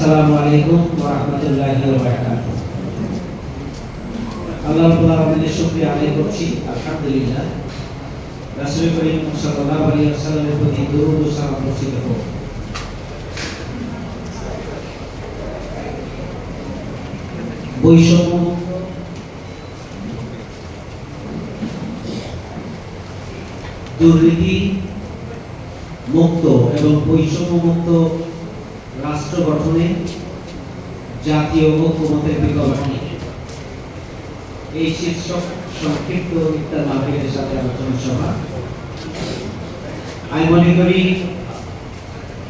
আসসালামু আলাইকুম ওয়া রাহমাতুল্লাহি ওয়া বারাকাতুহু। আল্লাহ রাব্বুল আলামিনের শুকরিয়া আদায় করছি, আলহামদুলিল্লাহ। রাসূল করিম সাল্লাল্লাহু আলাইহি ওয়াসাল্লামের প্রতি দরুদ ও সালাম বর্ষিত হোক। বৈষম্য, দুর্নীতি মুক্ত এবং বৈষম্য মুক্ত রাষ্ট্র গঠনে জাতীয় ঐক্যমতের বিকল্প নেই, এই শীর্ষক সংক্ষিপ্ত ইফতার মাহফিলের সাথে আলোচনা সভা। আমি মনে করি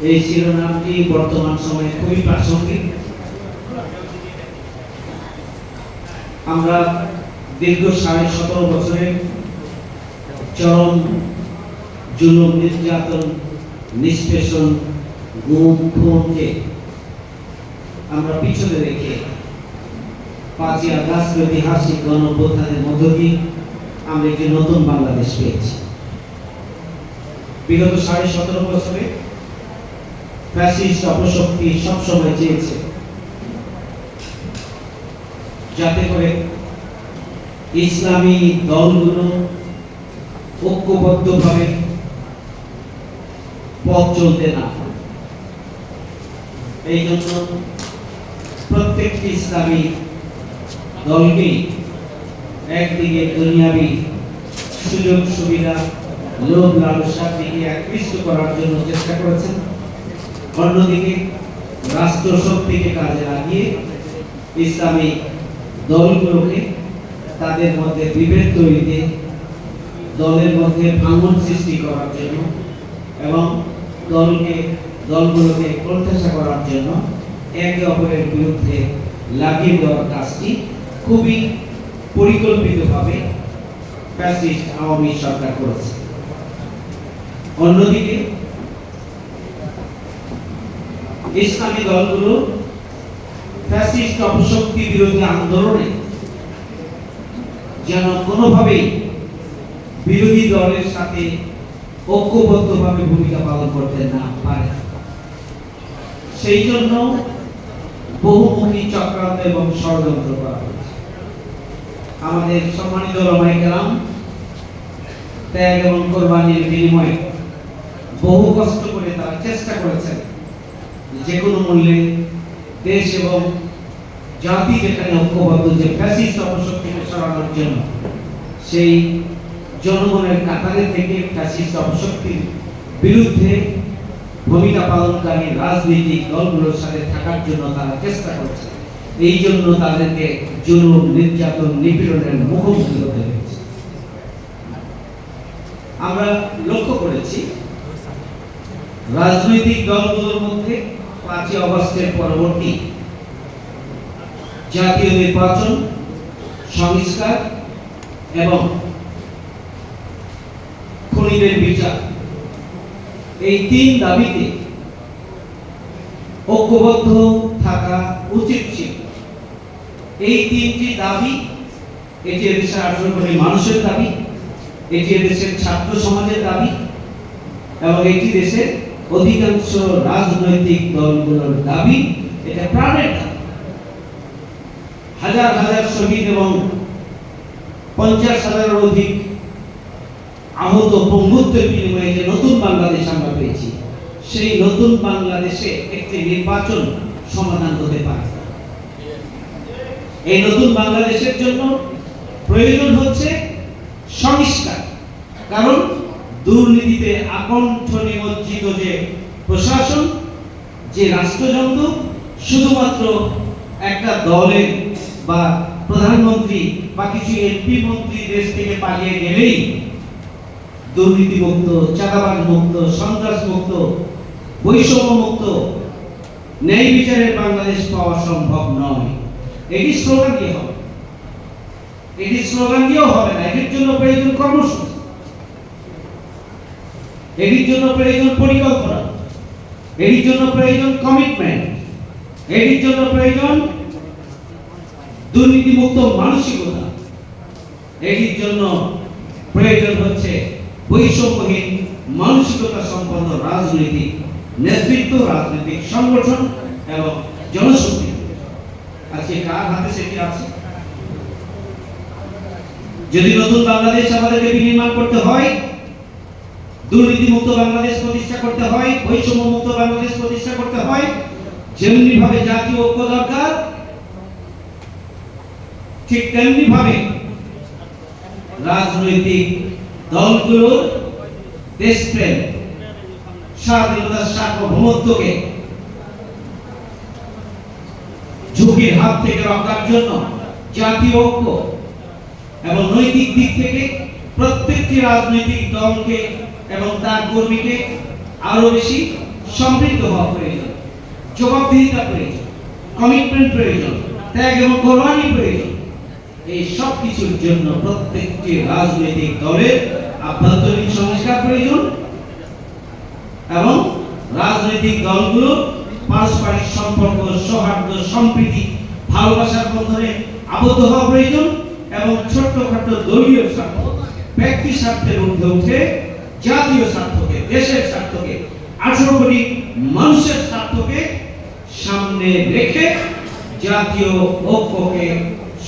এই শিরোনামটি বর্তমান সময়ে খুবই প্রাসঙ্গিক। আমরা দীর্ঘ 17.5 বছরের চরম জুলুম, নির্যাতন, নিষ্পেষণ, গুম খুনকে আমরা পিছনে রেখে 5ই আগস্ট ঐতিহাসিক গণঅভ্যুত্থানের মধ্য দিয়ে আমরা একটি নতুন বাংলাদেশ পেয়েছি। বিগত 17.5 বছরে ফ্যাসিস্ট অপশক্তি সবসময় চেয়েছে যাতে করে ইসলামী দলগুলো ঐক্যবদ্ধভাবে পথ চলতে না পারে। এই জন্য প্রত্যেকটি ইসলামী দলকে একদিকে দুনিয়াবী সুযোগ সুবিধা, লোভ লালসার দিকে আকৃষ্ট করার জন্য চেষ্টা করেছেন, অন্যদিকে রাষ্ট্র শক্তিকে কাজে লাগিয়ে ইসলামী দলগুলোকে তাদের মধ্যে বিভেদ তৈরিতে, দলের মধ্যে ভাঙন সৃষ্টি করার জন্য এবং দলগুলোকে প্রত্যাশা করার জন্য একে অপরের বিরুদ্ধে লাগিয়ে দেওয়ার কাজটি খুবই পরিকল্পিতভাবে ফ্যাসিস্ট আওয়ামী সরকার করেছে। অন্যদিকে ইসলামী দলগুলো ফ্যাসিস্ট অপশক্তি বিরোধী আন্দোলনে যেন কোনোভাবেই বিরোধী দলের সাথে ঐক্যবদ্ধভাবে ভূমিকা পালন করতে না পারে, সেই জন্য বহুমুখী চক্রান্ত এবং ষড়যন্ত্র করা হয়েছে। আমাদের সম্মানিত ওলামায়ে কেরাম ত্যাগ এবং কোরবানির বিনিময়ে বহু কষ্ট করে তারা চেষ্টা করেছেন যে কোনো মূল্যে দেশ এবং জাতি যেখানে ঐক্যবদ্ধ, যে ফ্যাসিস্ট অপশক্তিকে সরানোর জন্য সেই জনগণের কাতারে থেকে ফ্যাসিস্ট অপশক্তির বিরুদ্ধে ভূমিকা পালনকারী রাজনৈতিক দলগুলোর সাথে থাকার জন্য তারা চেষ্টা করছে। এই জন্য তাদেরকে জুলুম, নির্যাতন, নিপীড়নের মুখোমুখি হতে হয়েছে। আমরা লক্ষ্য করেছি রাজনৈতিক দলগুলোর মধ্যে 5ই আগস্টের পরবর্তী জাতীয় নির্বাচন, সংস্কার এবং খুনিদের বিচার, এই 3 দাবিতে ঐক্যবদ্ধ থাকা উচিত ছিল। এই 3টি দাবি, এটি এদেশের 18 কোটি মানুষের দাবি, এটি এদেশের ছাত্র সমাজের দাবি এবং এটি দেশের অধিকাংশ রাজনৈতিক দলগুলোর দাবি। এটা প্রাণের দাবি। হাজার হাজার শহীদ এবং 50,000-এর অধিক আহত পঙ্গুত্বের বিনিময়ে যে নতুন বাংলাদেশ আমরা পেয়েছি, সেই নতুন বাংলাদেশে একটি নির্বাচন সমাধান হতে পারে। এই নতুন বাংলাদেশের জন্য প্রয়োজন হচ্ছে সংস্কার। কারণ দুর্নীতিতে আকণ্ঠ নিমজ্জিত যে প্রশাসন, যে রাষ্ট্রযন্ত্র, শুধুমাত্র একটা দলের বা প্রধানমন্ত্রী বা কিছু এমপি মন্ত্রী দেশ থেকে পালিয়ে গেলেই দুর্নীতি মুক্ত, চাঁদাবাজ মুক্ত, সন্ত্রাস মুক্ত, বৈষম্য মুক্ত, ন্যায় বিচারের বাংলাদেশ পাওয়া সম্ভব নয়। এটি স্লোগান দিয়ে হবে, এটি স্লোগান দিয়েও হবে না। এটির জন্য প্রয়োজন কর্মসূচি, এটির জন্য প্রয়োজন পরিকল্পনা, এটির জন্য প্রয়োজন কমিটমেন্ট, এটির জন্য প্রয়োজন দুর্নীতিমুক্ত মানসিকতা, এটির জন্য প্রয়োজন হচ্ছে বৈষম্যহীন মানসিকতা সম্পন্ন রাজনৈতিক নেতৃত্ব, রাজনৈতিক সংগঠন এবং জনশক্তি। আজকে কার হাতে সেটি আছে? যদি নতুন বাংলাদেশ আমাদেরকে বিনির্মাণ করতে হয়, দুর্নীতিমুক্ত বাংলাদেশ প্রতিষ্ঠা করতে হয়, বৈষম্য মুক্ত বাংলাদেশ প্রতিষ্ঠা করতে হয়, যেমনি ভাবে জাতীয় ঐক্য দরকার, ঠিক তেমনি ভাবে রাজনৈতিক দলগুলোর দেশপ্রেম, স্বাধীনতার সার্বভৌমত্বকে ঝুঁকির হাত থেকে রক্ষার জন্য জাতীয় ঐক্য এবং নৈতিক দিক থেকে প্রত্যেকটি রাজনৈতিক দলকে এবং তার কর্মীকে আরো বেশি সমৃদ্ধ হওয়া প্রয়োজন, জবাবদিহিতা প্রয়োজন, কমিটমেন্ট প্রয়োজন, ত্যাগ এবং কোরবানি প্রয়োজন। এই সব কিছুর জন্য প্রত্যেকটি রাজনৈতিক দলের আভ্যন্তরীণ সংস্কার প্রয়োজন এবং রাজনৈতিক দলগুলো পারস্পরিক সম্পর্ক, সৌহার্দ্য, সম্প্রীতি, ভালোবাসার বন্ধনে আবদ্ধ হওয়া প্রয়োজন এবং ছোট্টখাটো দলীয় স্বার্থ, ব্যক্তি স্বার্থের ঊর্ধ্বে উঠে জাতীয় স্বার্থকে, দেশের স্বার্থকে, 18 কোটি মানুষের স্বার্থকে সামনে রেখে জাতীয় ঐক্যকে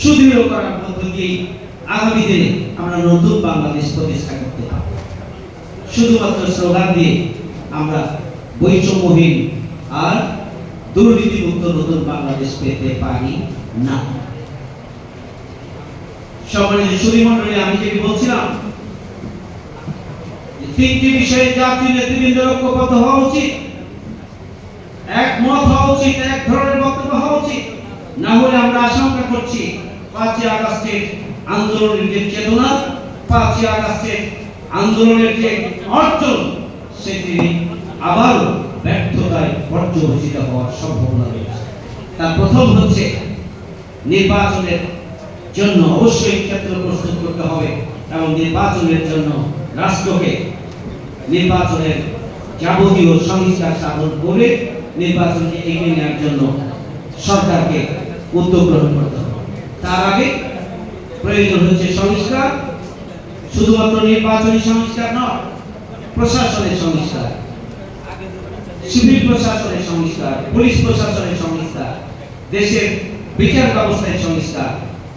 সুদৃঢ় করার মধ্য দিয়েই আগামী দিনে আমরা নতুন বাংলাদেশ প্রতিষ্ঠা করতে পারব। শুধুমাত্র স্লোগান দিয়ে আমরা বৈষম্যহীন আর দুর্নীতিমুক্ত নতুন বাংলাদেশ পেতে পারি না। সম্মানিত সুধীমণ্ডলী, আমি যেটি বলছিলাম, তিনটি বিষয়ে জাতীয় নেতৃবৃন্দ ঐক্যবদ্ধ হওয়া উচিত, একমত হওয়া উচিত, এক ধরনের বক্তব্য হওয়া উচিত। না হলে আমরা আশঙ্কা করছি 5ই আগস্টের আন্দোলনের যে চেতনা, 5ই আগস্টের আন্দোলনের যে অর্জন, সেটি আবার ব্যর্থতায় পর্যবসিত হওয়ার সম্ভাবনা রয়েছে। তার প্রথম হচ্ছে নির্বাচনের জন্য অবশ্যই ক্ষেত্র প্রস্তুত করতে হবে এবং নির্বাচনের জন্য রাষ্ট্রকে নির্বাচনের যাবতীয় সংস্কার সাধন করে নির্বাচনকে এগিয়ে নেওয়ার জন্য সরকারকে উদ্যোগ গ্রহণ করতে হবে। তার আগে প্রয়োজন হচ্ছে সংস্কার, শুধুমাত্র নির্বাচনী সংস্কার নয়, প্রশাসনের সংস্কার, সিভিল প্রশাসনের সংস্কার, পুলিশ প্রশাসনের সংস্কার, দেশের বিচার ব্যবস্থায় সংস্কার,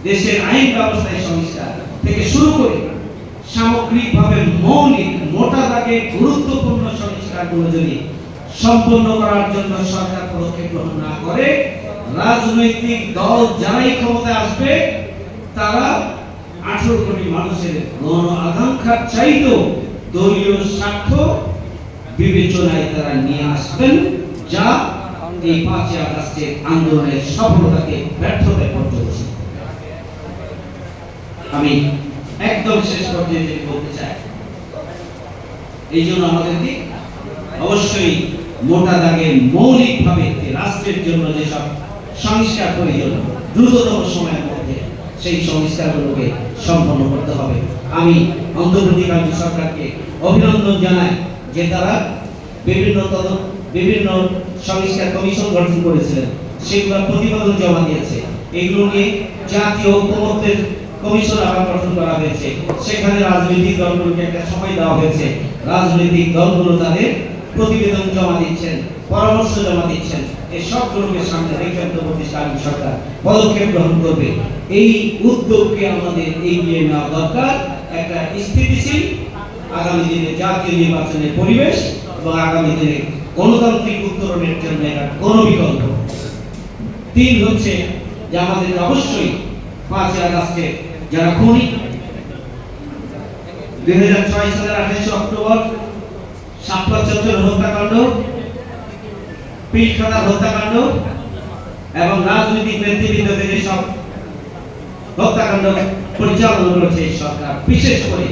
দেশের আইন ব্যবস্থায় সংস্কার থেকে শুরু করে সামগ্রিকভাবে মৌলিক, মোটা দাগে গুরুত্বপূর্ণ সংস্কারগুলো যদি সম্পন্ন করার জন্য সরকার পদক্ষেপ গ্রহণ না করে, রাজনৈতিক দল যারাই ক্ষমতায় আসবে তারা 18 কোটি মানুষের গণ আকাঙ্ক্ষার চাইতেও দলীয় স্বার্থ বিবেচনায় তারা নিয়ে আসবেন, যা এই 5ই আগস্টের আন্দোলনের সফলতাকে ব্যর্থতায় পর্যবসিত। আমি একদম শেষ পর্যায়ে যেটি বলতে চাই, এই জন্য আমাদেরকে অবশ্যই মোটা দাগে মৌলিকভাবে রাষ্ট্রের জন্য যেসব সংস্কার প্রয়োজন দ্রুততম সময়ের মধ্যে সেই সংস্কারগুলোকে সম্পন্ন করতে হবে। আমি অন্তর্বর্তীকালীন সরকারকে অভিনন্দন জানাই যে তারা বিভিন্ন সংস্কার কমিশন গঠন করেছিলেন, সেগুলোর প্রতিবেদন জমা দিয়েছে। এগুলো নিয়ে জাতীয় ঐক্যমত্যের কমিশন আবার গঠন করা হয়েছে, সেখানে রাজনৈতিক দলগুলোকে একটা সময় দেওয়া হয়েছে। রাজনৈতিক দলগুলো তাদের প্রতিবেদন জমা দিচ্ছেন, পরামর্শ জমা দিচ্ছেন। এই সবগুলোকে সামনে রেখে অন্তর্বর্তীকালীন সরকার পদক্ষেপ গ্রহণ করবে। এই উদ্যোগকে আমাদের এগিয়ে নেওয়া দরকার। একটা স্থিতিশীল আগামী দিনে জাতীয় নির্বাচনের পরিবেশ এবং আগামী দিনে গণতান্ত্রিক উত্তরণের জন্য একটা কোনো বিকল্প। 3 হচ্ছে যে আমাদের অবশ্যই 5ই আগস্টে যারা খুনি, 2006 সালের 28 অক্টোবর শাপলা চত্বর হত্যাকাণ্ড, পিলখানা হত্যাকাণ্ড এবং রাজনৈতিক নেতৃবৃন্দকে যেসব হত্যাকাণ্ড পরিচালনা করেছে এই সরকার, বিশেষ করে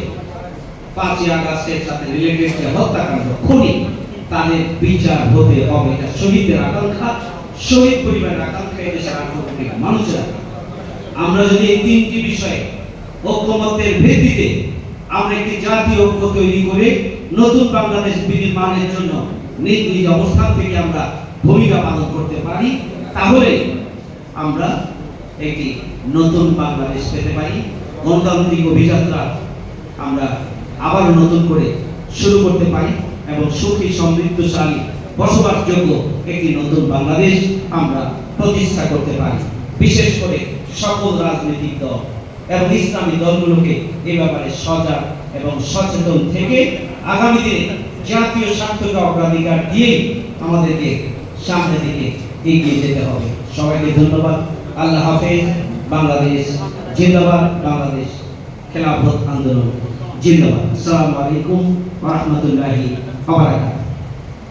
5ই আগস্টের সাথে রিলেটেড যে হত্যাকাণ্ড, খুনি, তাদের বিচার হতে হবে। এটা শহীদদের আকাঙ্ক্ষা, শহীদ পরিবারের আকাঙ্ক্ষা, এদেশের 18 কোটি মানুষের। আমরা যদি এই 3টি বিষয়ে ঐক্যমত্যের ভিত্তিতে আমরা একটি জাতীয় ঐক্য তৈরি করে নতুন বাংলাদেশ বিনির্মাণের জন্য নিজ নিজ অবস্থান থেকে আমরা ভূমিকা পালন করতে পারি, তাহলে আমরা একটি নতুন বাংলাদেশ পেতে পারি। গণতান্ত্রিক অভিযাত্রা আমরা আবারও নতুন করে শুরু করতে পারি এবং সুখী সমৃদ্ধশালী বসবাসযোগ্য একটি নতুন বাংলাদেশ আমরা প্রতিষ্ঠা করতে পারি। বিশেষ করে সকল রাজনৈতিক দল এবং ইসলামী দলগুলোকে এই ব্যাপারে সজাগ এবং সচেতন থেকে আগামী দিনে জাতীয় স্বার্থকে অগ্রাধিকার দিয়ে আমাদেরকে সামনের দিকে এগিয়ে যেতে হবে। সবাইকে ধন্যবাদ। আল্লাহ হাফেজ। বাংলাদেশ জিন্দাবাদ। বাংলাদেশ খেলাফত আন্দোলন জিন্দাবাদ। আসসালামু আলাইকুম ওয়া রাহমাতুল্লাহি ওয়া বারাকাতুহু।